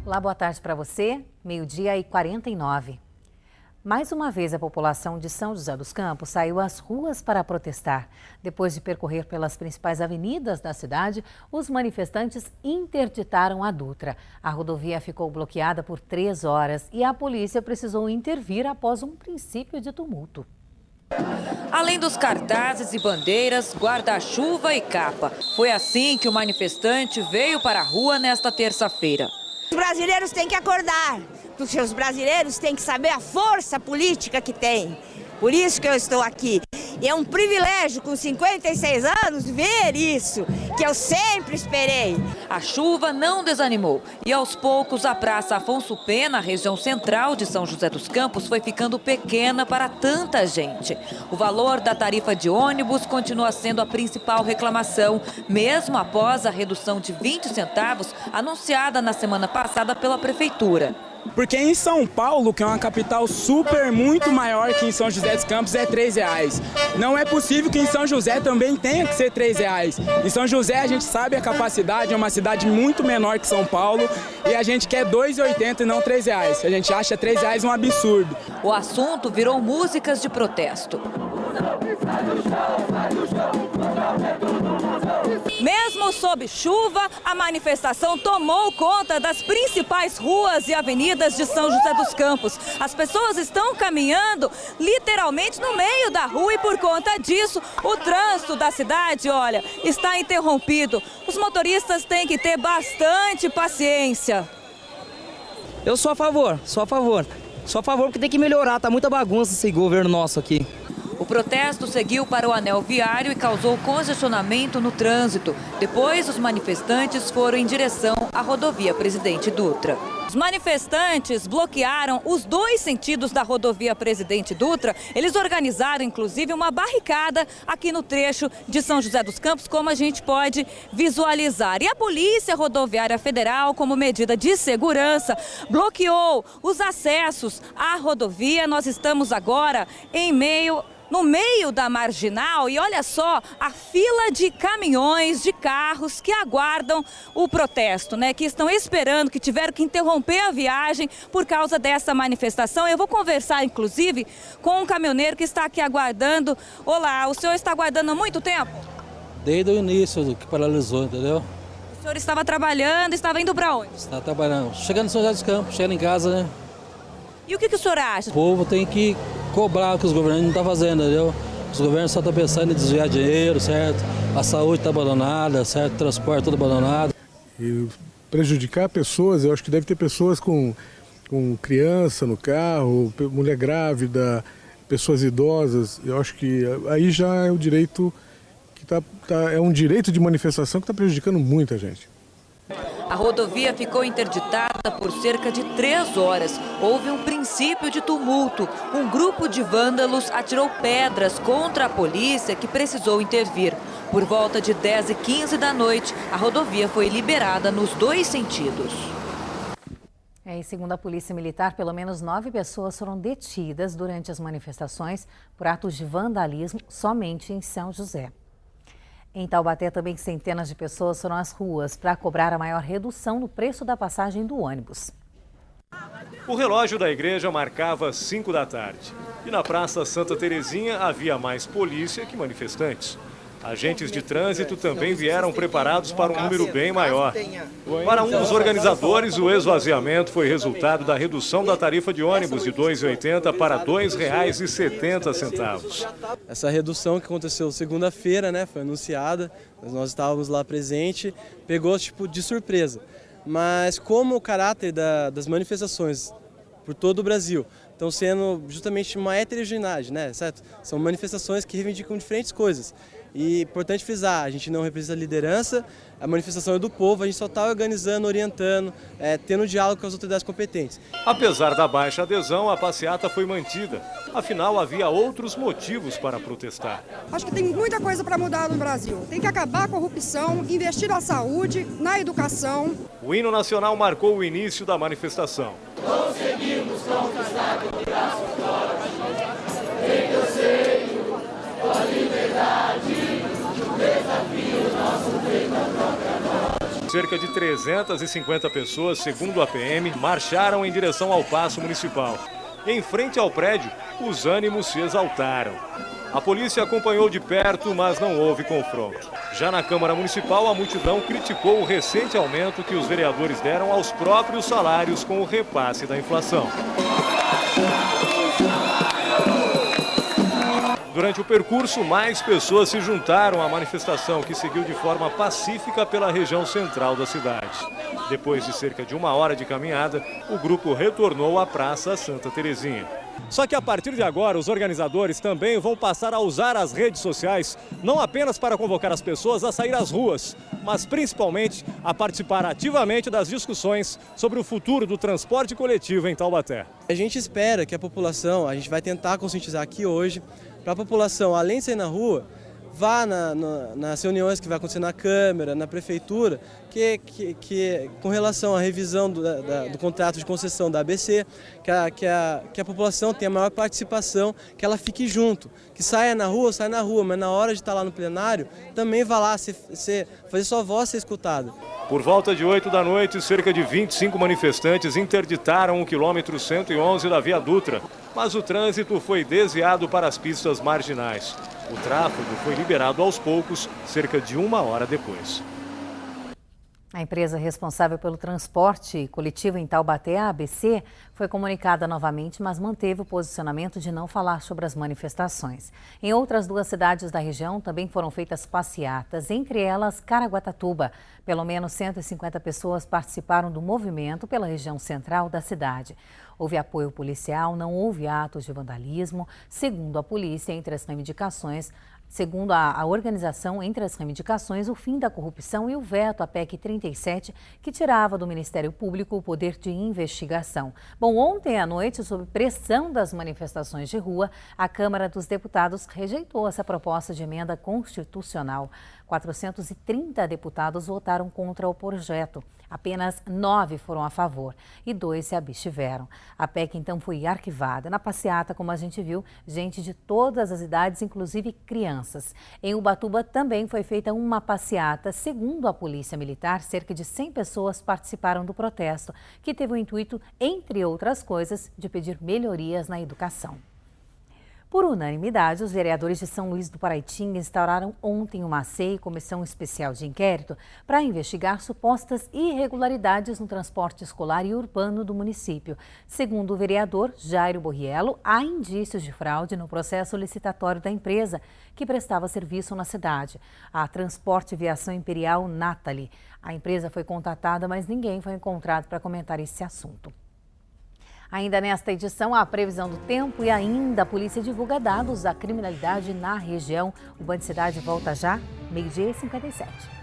Olá, boa tarde para você. 12h49. Mais uma vez, a população de São José dos Campos saiu às ruas para protestar. Depois de percorrer pelas principais avenidas da cidade, os manifestantes interditaram a Dutra. A rodovia ficou bloqueada por 3 horas e a polícia precisou intervir após um princípio de tumulto. Além dos cartazes e bandeiras, guarda-chuva e capa. Foi assim que o manifestante veio para a rua nesta terça-feira. Os brasileiros têm que acordar, porque os brasileiros têm que saber a força política que tem. Por isso que eu estou aqui. E é um privilégio, com 56 anos, ver isso, que eu sempre esperei. A chuva não desanimou e, aos poucos, a Praça Afonso Pena, região central de São José dos Campos, foi ficando pequena para tanta gente. O valor da tarifa de ônibus continua sendo a principal reclamação, mesmo após a redução de 20 centavos anunciada na semana passada pela Prefeitura. Porque em São Paulo, que é uma capital muito maior que em São José dos Campos, é R$3. Não é possível que em São José também tenha que ser R$3. Em São José a gente sabe a capacidade, é uma cidade muito menor que São Paulo e a gente quer R$2,80 e não R$3. A gente acha R$3 um absurdo. O assunto virou músicas de protesto. Mesmo sob chuva, a manifestação tomou conta das principais ruas e avenidas de São José dos Campos. As pessoas estão caminhando literalmente no meio da rua e, por conta disso, o trânsito da cidade, olha, está interrompido. Os motoristas têm que ter bastante paciência. Eu sou a favor, porque tem que melhorar, tá muita bagunça esse governo nosso aqui. O protesto seguiu para o anel viário e causou congestionamento no trânsito. Depois, os manifestantes foram em direção à rodovia Presidente Dutra. Os manifestantes bloquearam os 2 sentidos da rodovia Presidente Dutra. Eles organizaram, inclusive, uma barricada aqui no trecho de São José dos Campos, como a gente pode visualizar. E a Polícia Rodoviária Federal, como medida de segurança, bloqueou os acessos à rodovia. Nós estamos agora no meio da marginal e olha só a fila de caminhões, de carros que aguardam o protesto, que estão esperando, que tiveram que interromper a viagem por causa dessa manifestação. Eu vou conversar, inclusive, com um caminhoneiro que está aqui aguardando. Olá, o senhor está aguardando há muito tempo? Desde o início do que paralisou, entendeu? O senhor estava trabalhando, estava indo para onde? Está trabalhando, chegando em São José dos Campos, chegando em casa, né? E o que o senhor acha? O povo tem que cobrar o que os governos não estão fazendo, entendeu? Os governos só estão pensando em desviar dinheiro, certo? A saúde está abandonada, certo? O transporte tudo abandonado. E prejudicar pessoas, eu acho que deve ter pessoas com criança no carro, mulher grávida, pessoas idosas. Eu acho que aí já é o direito que é um direito de manifestação que está prejudicando muita gente. A rodovia ficou interditada por cerca de 3 horas. Houve um princípio de tumulto. Um grupo de vândalos atirou pedras contra a polícia, que precisou intervir. Por volta de 10h15 da noite, a rodovia foi liberada nos 2 sentidos. E segundo a Polícia Militar, pelo menos 9 pessoas foram detidas durante as manifestações por atos de vandalismo somente em São José. Em Taubaté, também centenas de pessoas foram às ruas para cobrar a maior redução no preço da passagem do ônibus. O relógio da igreja marcava 5 da tarde. E na Praça Santa Terezinha havia mais polícia que manifestantes. Agentes de trânsito também vieram preparados para um número bem maior. Para um dos organizadores, o esvaziamento foi resultado da redução da tarifa de ônibus de R$ 2,80 para R$ 2,70. Essa redução que aconteceu segunda-feira, foi anunciada, nós estávamos lá presente, pegou de surpresa. Mas como o caráter das manifestações por todo o Brasil estão sendo justamente uma heterogeneidade, certo? São manifestações que reivindicam diferentes coisas. E importante frisar, a gente não representa a liderança, a manifestação é do povo, a gente só está organizando, orientando, tendo diálogo com as autoridades competentes. Apesar da baixa adesão, a passeata foi mantida. Afinal, havia outros motivos para protestar. Acho que tem muita coisa para mudar no Brasil. Tem que acabar a corrupção, investir na saúde, na educação. O hino nacional marcou o início da manifestação. Conseguimos conquistar o braço forte, em teu seio, a liberdade. Desafio nosso feito a própria morte. cerca de 350 pessoas, segundo a PM, marcharam em direção ao Paço Municipal. Em frente ao prédio, os ânimos se exaltaram. A polícia acompanhou de perto, mas não houve confronto. Já na Câmara Municipal, a multidão criticou o recente aumento que os vereadores deram aos próprios salários com o repasse da inflação. Durante o percurso, mais pessoas se juntaram à manifestação, que seguiu de forma pacífica pela região central da cidade. Depois de cerca de 1 hora de caminhada, o grupo retornou à Praça Santa Terezinha. Só que a partir de agora, os organizadores também vão passar a usar as redes sociais, não apenas para convocar as pessoas a sair às ruas, mas principalmente a participar ativamente das discussões sobre o futuro do transporte coletivo em Taubaté. A gente espera que a população, a gente vai tentar conscientizar aqui hoje, para a população, além de sair na rua, vá nas reuniões que vai acontecer na Câmara, na Prefeitura, que com relação à revisão do contrato de concessão da ABC, que a população tenha maior participação, que ela fique junto, que saia na rua, mas na hora de estar lá no plenário, também vá lá fazer sua voz ser escutada. Por volta de 8 da noite, cerca de 25 manifestantes interditaram o quilômetro 111 da Via Dutra, mas o trânsito foi desviado para as pistas marginais. O tráfego foi liberado aos poucos, cerca de 1 hora depois. A empresa responsável pelo transporte coletivo em Taubaté, a ABC, foi comunicada novamente, mas manteve o posicionamento de não falar sobre as manifestações. Em outras 2 cidades da região também foram feitas passeatas, entre elas Caraguatatuba. Pelo menos 150 pessoas participaram do movimento pela região central da cidade. Houve apoio policial, não houve atos de vandalismo, segundo a polícia, entre as reivindicações. Segundo a organização, entre as reivindicações, o fim da corrupção e o veto à PEC 37, que tirava do Ministério Público o poder de investigação. Bom, ontem à noite, sob pressão das manifestações de rua, a Câmara dos Deputados rejeitou essa proposta de emenda constitucional. 430 deputados votaram contra o projeto. Apenas 9 foram a favor e 2 se abstiveram. A PEC, então, foi arquivada. Na passeata, como a gente viu, gente de todas as idades, inclusive crianças. Em Ubatuba também foi feita uma passeata. Segundo a Polícia Militar, cerca de 100 pessoas participaram do protesto, que teve o intuito, entre outras coisas, de pedir melhorias na educação. Por unanimidade, os vereadores de São Luís do Paraitinga instauraram ontem uma CEI e comissão especial de inquérito para investigar supostas irregularidades no transporte escolar e urbano do município. Segundo o vereador Jairo Borriello, há indícios de fraude no processo licitatório da empresa que prestava serviço na cidade, a Transporte Viação Imperial Natali. A empresa foi contatada, mas ninguém foi encontrado para comentar esse assunto. Ainda nesta edição, a previsão do tempo e ainda a polícia divulga dados da criminalidade na região. O Band Cidade volta já, 12h57.